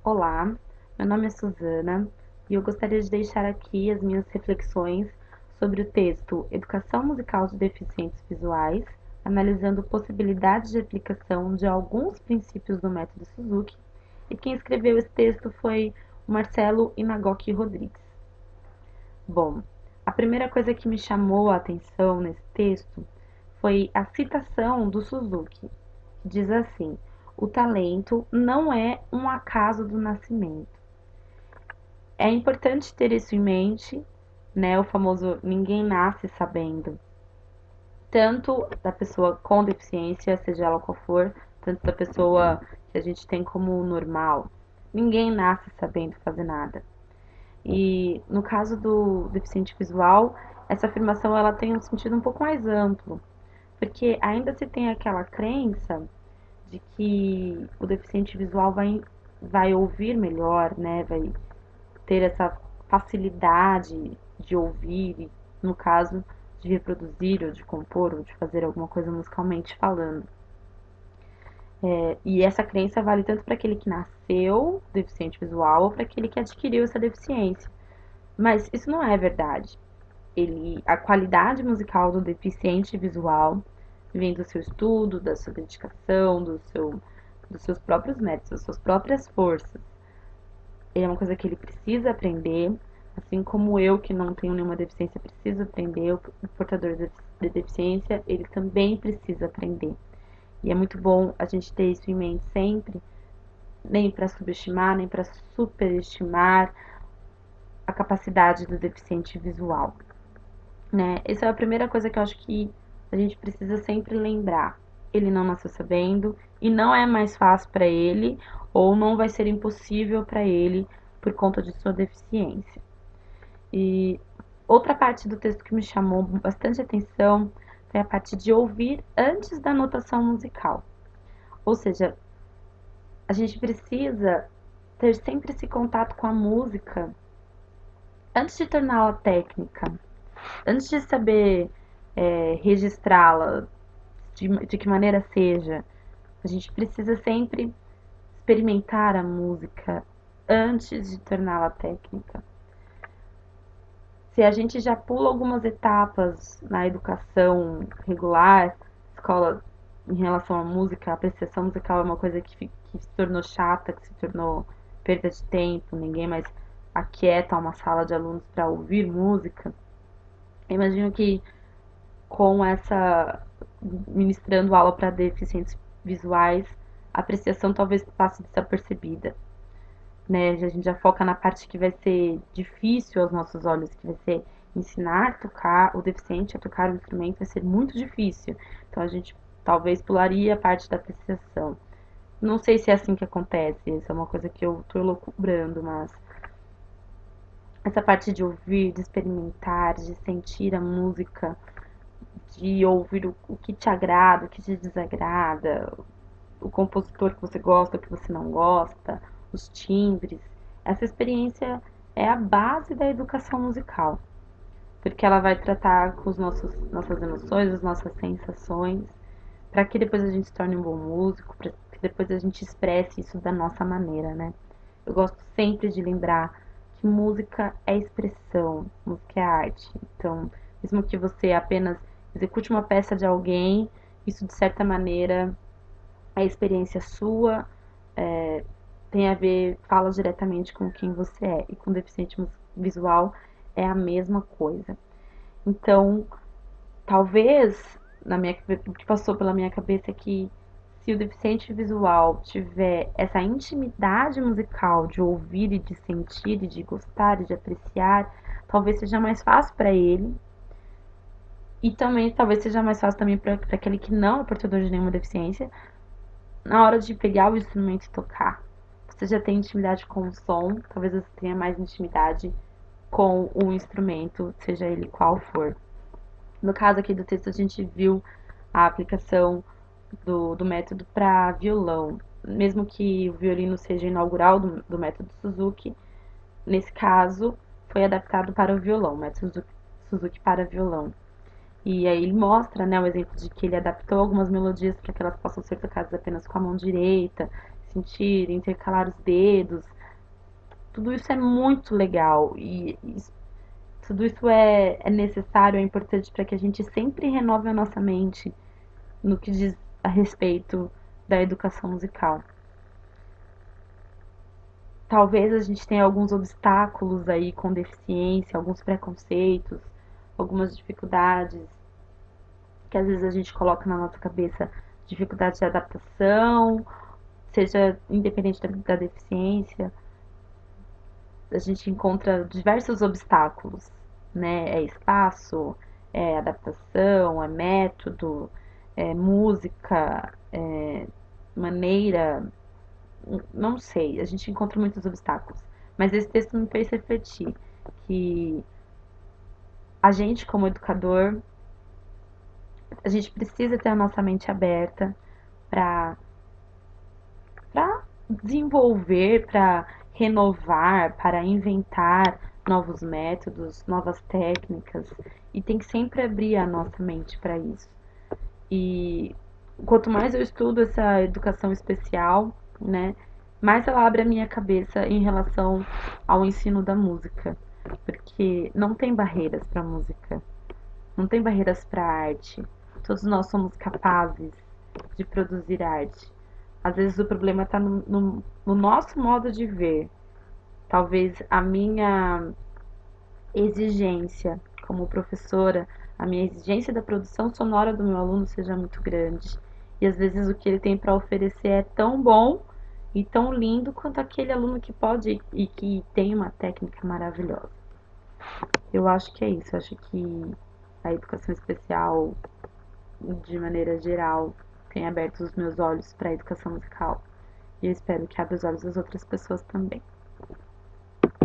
Olá, meu nome é Suzana e eu gostaria de deixar aqui as minhas reflexões sobre o texto Educação Musical de Deficientes Visuais, analisando possibilidades de aplicação de alguns princípios do método Suzuki. E quem escreveu esse texto foi o Marcelo Inagoki Rodrigues. Bom, a primeira coisa que me chamou a atenção nesse texto foi a citação do Suzuki, que diz assim: o talento não é um acaso do nascimento. É importante ter isso em mente, né? O famoso ninguém nasce sabendo. Tanto da pessoa com deficiência, seja ela qual for, tanto da pessoa que a gente tem como normal. Ninguém nasce sabendo fazer nada. E no caso do deficiente visual, essa afirmação ela tem um sentido um pouco mais amplo, porque ainda se tem aquela crença de que o deficiente visual vai ouvir melhor, né? Vai ter essa facilidade de ouvir, no caso de reproduzir ou de compor ou de fazer alguma coisa musicalmente falando. E essa crença vale tanto para aquele que nasceu deficiente visual ou para aquele que adquiriu essa deficiência. Mas isso não é verdade. A qualidade musical do deficiente visual vem do seu estudo, da sua dedicação, dos seus próprios métodos, das suas próprias forças. É uma coisa que ele precisa aprender, assim como eu, que não tenho nenhuma deficiência, preciso aprender, o portador de deficiência, ele também precisa aprender. E é muito bom a gente ter isso em mente sempre, nem para subestimar, nem para superestimar a capacidade do deficiente visual, né? Essa é a primeira coisa que eu acho que a gente precisa sempre lembrar. Ele não nasceu sabendo e não é mais fácil para ele ou não vai ser impossível para ele por conta de sua deficiência. E outra parte do texto que me chamou bastante atenção foi a parte de ouvir antes da notação musical. Ou seja, a gente precisa ter sempre esse contato com a música antes de torná-la técnica, antes de saber registrá-la de que maneira seja. A gente precisa sempre experimentar a música antes de torná-la técnica. Se a gente já pula algumas etapas na educação regular, escola, em relação à música, a apreciação musical é uma coisa que se tornou chata, que se tornou perda de tempo, ninguém mais aquieta uma sala de alunos para ouvir música. Eu imagino que com essa ministrando aula para deficientes visuais, a apreciação talvez passe desapercebida, né? A gente já foca na parte que vai ser difícil aos nossos olhos, que vai ser ensinar a tocar, o deficiente a tocar o instrumento vai ser muito difícil. Então a gente talvez pularia a parte da apreciação. Não sei se é assim que acontece, isso é uma coisa que eu tô elucubrando, mas essa parte de ouvir, de experimentar, de sentir a música, de ouvir o que te agrada, o que te desagrada, o compositor que você gosta, o que você não gosta, os timbres. Essa experiência é a base da educação musical, porque ela vai tratar com os nossas emoções, as nossas sensações, para que depois a gente se torne um bom músico, para que depois a gente expresse isso da nossa maneira, né? Eu gosto sempre de lembrar que música é expressão, música é arte. Então, mesmo que você apenas execute uma peça de alguém, isso de certa maneira é experiência sua, tem a ver, fala diretamente com quem você é. E com deficiente visual é a mesma coisa. Então, talvez, o que passou pela minha cabeça é que se o deficiente visual tiver essa intimidade musical de ouvir e de sentir e de gostar e de apreciar, talvez seja mais fácil para ele. E também talvez seja mais fácil também para aquele que não é portador de nenhuma deficiência, na hora de pegar o instrumento e tocar. Você já tem intimidade com o som, talvez você tenha mais intimidade com o instrumento, seja ele qual for. No caso aqui do texto, a gente viu a aplicação do método para violão. Mesmo que o violino seja inaugural do método Suzuki, nesse caso foi adaptado para o violão, o método Suzuki para violão. E aí ele mostra, né, o exemplo de que ele adaptou algumas melodias para que elas possam ser tocadas apenas com a mão direita, sentir, intercalar os dedos, tudo isso é muito legal e tudo isso é necessário, é importante para que a gente sempre renove a nossa mente no que diz a respeito da educação musical. Talvez a gente tenha alguns obstáculos aí com deficiência, alguns preconceitos, algumas dificuldades que às vezes a gente coloca na nossa cabeça, dificuldade de adaptação, seja independente da deficiência, a gente encontra diversos obstáculos, né? É espaço, é adaptação, é método, é música, é maneira, não sei, a gente encontra muitos obstáculos. Mas esse texto me fez refletir que a gente, como educador, a gente precisa ter a nossa mente aberta para desenvolver, para renovar, para inventar novos métodos, novas técnicas, e tem que sempre abrir a nossa mente para isso. E quanto mais eu estudo essa educação especial, né, mais ela abre a minha cabeça em relação ao ensino da música, porque não tem barreiras para música, não tem barreiras para arte. Todos nós somos capazes de produzir arte. Às vezes o problema está no nosso modo de ver. Talvez a minha exigência como professora, a minha exigência da produção sonora do meu aluno seja muito grande. E às vezes o que ele tem para oferecer é tão bom e tão lindo quanto aquele aluno que pode e que tem uma técnica maravilhosa. Eu acho que é isso. Eu acho que a educação especial, de maneira geral, tem aberto os meus olhos para a educação musical. E eu espero que abra os olhos das outras pessoas também.